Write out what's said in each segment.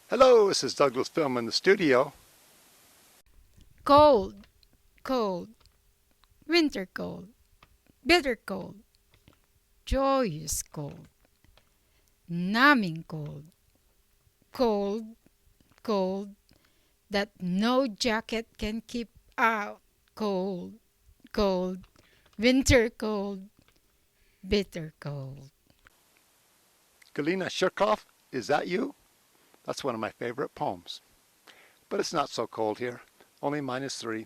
Hello, this is Douglas Film in the studio. Cold, cold, winter cold, bitter cold, joyous cold, numbing cold, cold, cold, that no jacket can keep out. Cold, cold, winter cold, bitter cold. Galina Shirkoff, is that you? That's one of my favorite poems. But it's not so cold here, only -3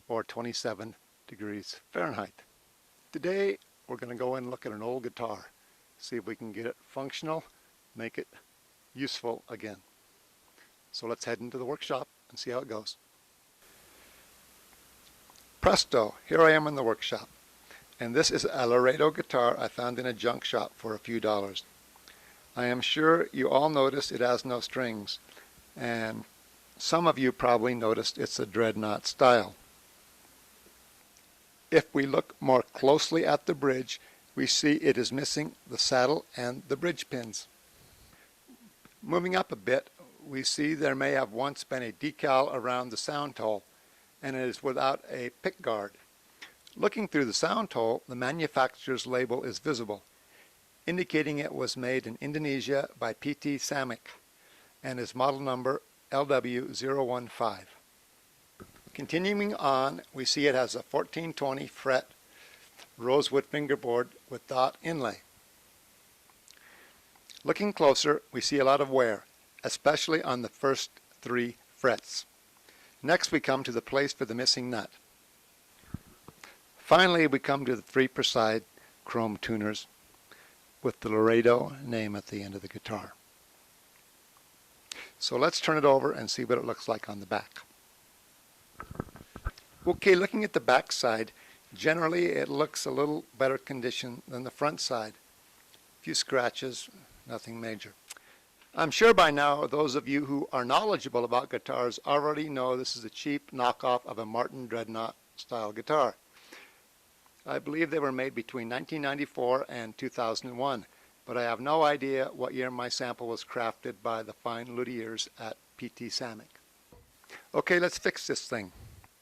or 27 degrees Fahrenheit. Today we're going to go and look at an old guitar, see if we can get it functional, make it useful again. So let's head into the workshop and see how it goes. Presto, here I am in the workshop. And this is a Laredo guitar I found in a junk shop for a few dollars. I am sure you all noticed it has no strings, and some of you probably noticed it's a dreadnought style. If we look more closely at the bridge, we see it is missing the saddle and the bridge pins. Moving up a bit, we see there may have once been a decal around the sound hole, and it is without a pick guard. Looking through the sound hole, the manufacturer's label is visible, indicating it was made in Indonesia by PT Samick and is model number LW015. Continuing on, we see it has a 1420 fret rosewood fingerboard with dot inlay. Looking closer, we see a lot of wear, especially on the first 3 frets. Next we come to the place for the missing nut. Finally we come to the 3 per side chrome tuners with the Laredo name at the end of the guitar. So let's turn it over and see what it looks like on the back. Okay, looking at the back side, generally it looks a little better condition than the front side. A few scratches, nothing major. I'm sure by now those of you who are knowledgeable about guitars already know this is a cheap knockoff of a Martin Dreadnought style guitar. I believe they were made between 1994 and 2001, but I have no idea what year my sample was crafted by the fine luthiers at PT Samick. Okay, let's fix this thing.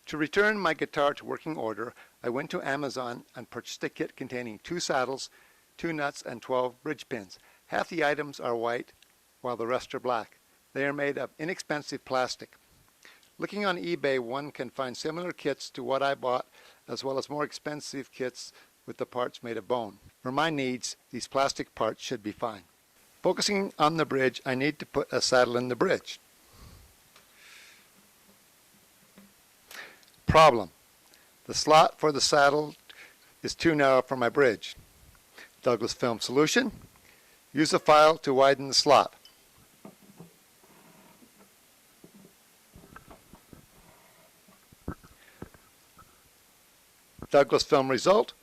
To return my guitar to working order, I went to Amazon and purchased a kit containing 2 saddles, 2 nuts, and 12 bridge pins. Half the items are white, while the rest are black. They are made of inexpensive plastic. Looking on eBay, one can find similar kits to what I bought, as well as more expensive kits with the parts made of bone. For my needs, these plastic parts should be fine. Focusing on the bridge, I need to put a saddle in the bridge. Problem: the slot for the saddle is too narrow for my bridge. Douglas Film solution: use a file to widen the slot. Douglas Film result: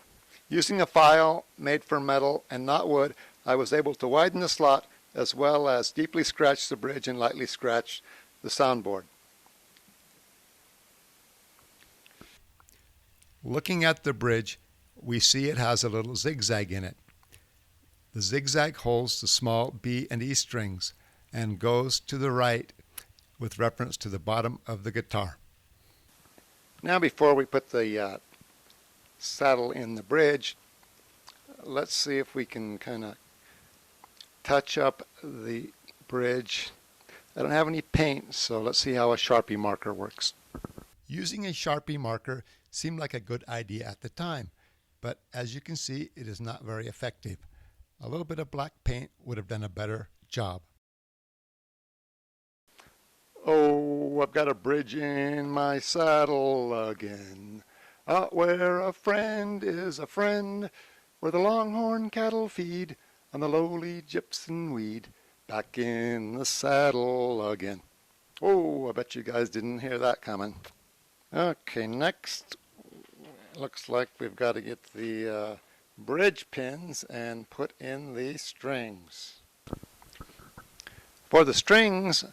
using a file made from metal and not wood, I was able to widen the slot as well as deeply scratch the bridge and lightly scratch the soundboard. Looking at the bridge, we see it has a little zigzag in it. The zigzag holds the small B and E strings and goes to the right with reference to the bottom of the guitar. Now before we put the saddle in the bridge, let's see if we can kind of touch up the bridge. I don't have any paint, so let's see how a Sharpie marker works. Using a Sharpie marker seemed like a good idea at the time, but as you can see, it is not very effective. A little bit of black paint would have done a better job. Oh, I've got a bridge in my saddle again. Out where a friend is a friend, where the longhorn cattle feed on the lowly gypsum weed, back in the saddle again. Oh, I bet you guys didn't hear that coming. Okay, next, looks like we've got to get the bridge pins and put in the strings. For the strings,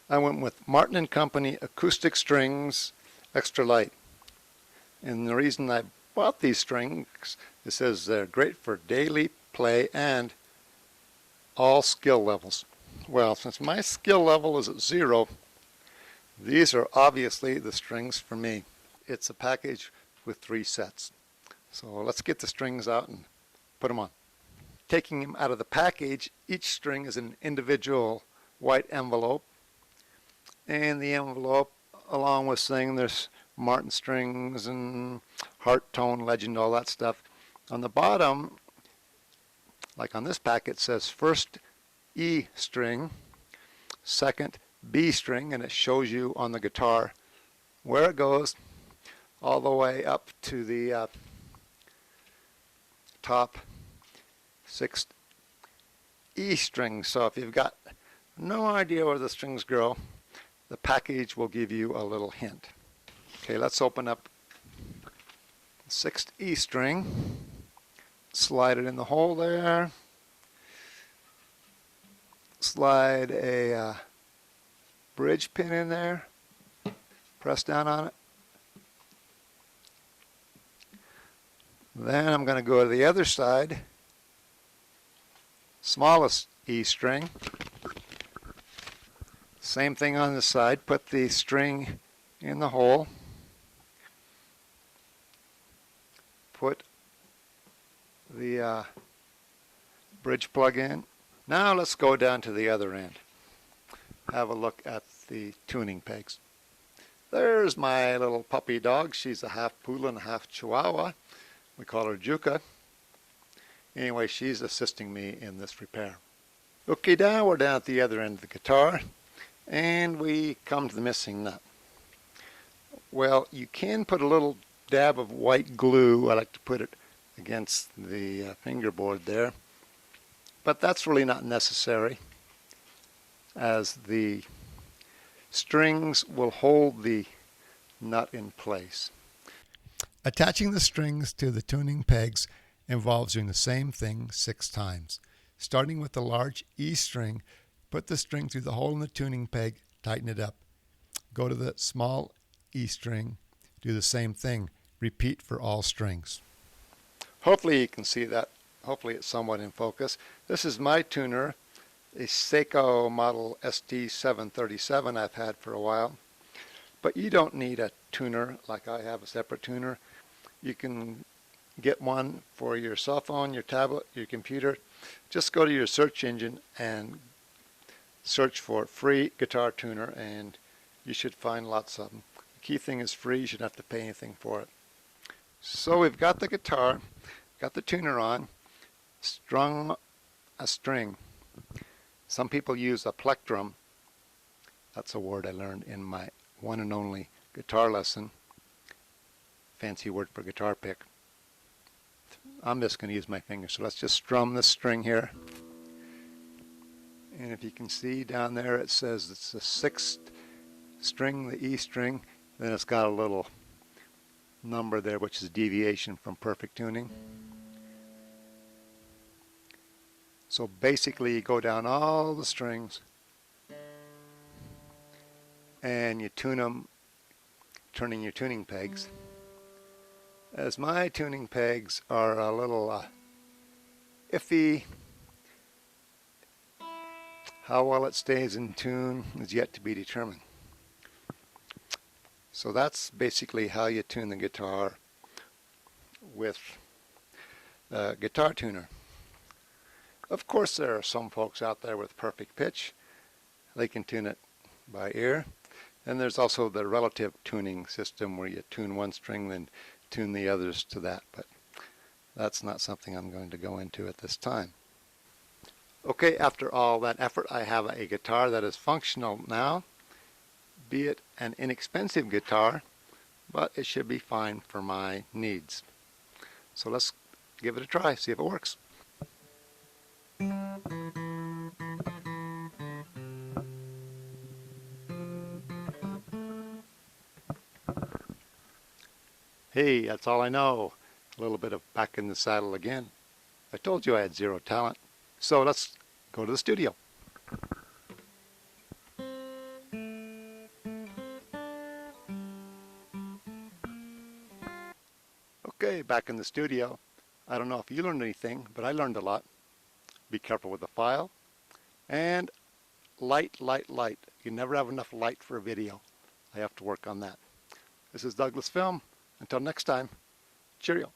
I went with Martin & Company acoustic strings, extra light. And the reason I bought these strings, it says they're great for daily play and all skill levels. Well, since my skill level is at 0, these are obviously the strings for me. It's a package with 3 sets. So let's get the strings out and put them on. Taking them out of the package, each string is an individual white envelope. And the envelope, along with saying there's Martin strings and heart tone legend, all that stuff. On the bottom, like on this packet, says first E string, second B string, and it shows you on the guitar where it goes all the way up to the top 6th E string. So if you've got no idea where the strings go, the package will give you a little hint. Okay, let's open up the 6th E string, slide it in the hole there, slide a bridge pin in there, press down on it. Then I'm going to go to the other side, smallest E string. Same thing on the side, put the string in the hole, put the bridge plug in. Now let's go down to the other end. Have a look at the tuning pegs. There's my little puppy dog. She's a half poodle and a half chihuahua. We call her Juka. Anyway, she's assisting me in this repair. Okay, now we're down at the other end of the guitar, and we come to the missing nut. Well, you can put a little dab of white glue. I like to put it against the fingerboard there, but that's really not necessary, as the strings will hold the nut in place. Attaching the strings to the tuning pegs involves doing the same thing 6 times. Starting with the large E string, put the string through the hole in the tuning peg, tighten it up. Go to the small E string, do the same thing. Repeat for all strings. Hopefully you can see that. Hopefully it's somewhat in focus. This is my tuner, a Seiko model ST 737 I've had for a while. But you don't need a tuner like I have, a separate tuner. You can get one for your cell phone, your tablet, your computer. Just go to your search engine and search for free guitar tuner, and you should find lots of them. The key thing is free. You shouldn't have to pay anything for it. So we've got the guitar, got the tuner on, strung a string. Some people use a plectrum. That's a word I learned in my one and only guitar lesson. Fancy word for guitar pick. I'm just going to use my fingers. So let's just strum this string here. And if you can see down there, it says it's the 6th string, the E string. Then it's got a little number there, which is deviation from perfect tuning. So basically you go down all the strings and you tune them, turning your tuning pegs. As my tuning pegs are a little iffy, how well it stays in tune is yet to be determined. So that's basically how you tune the guitar with a guitar tuner. Of course, there are some folks out there with perfect pitch. They can tune it by ear. And there's also the relative tuning system where you tune one string, then tune the others to that. But that's not something I'm going to go into at this time. Okay, after all that effort, I have a guitar that is functional now. Be it an inexpensive guitar, but it should be fine for my needs. So let's give it a try, see if it works. Hey, that's all I know. A little bit of back in the saddle again. I told you I had 0 talent. So let's go to the studio. Okay, back in the studio. I don't know if you learned anything, but I learned a lot. Be careful with the file. And light, light, light. You never have enough light for a video. I have to work on that. This is Douglas Film. Until next time, cheerio.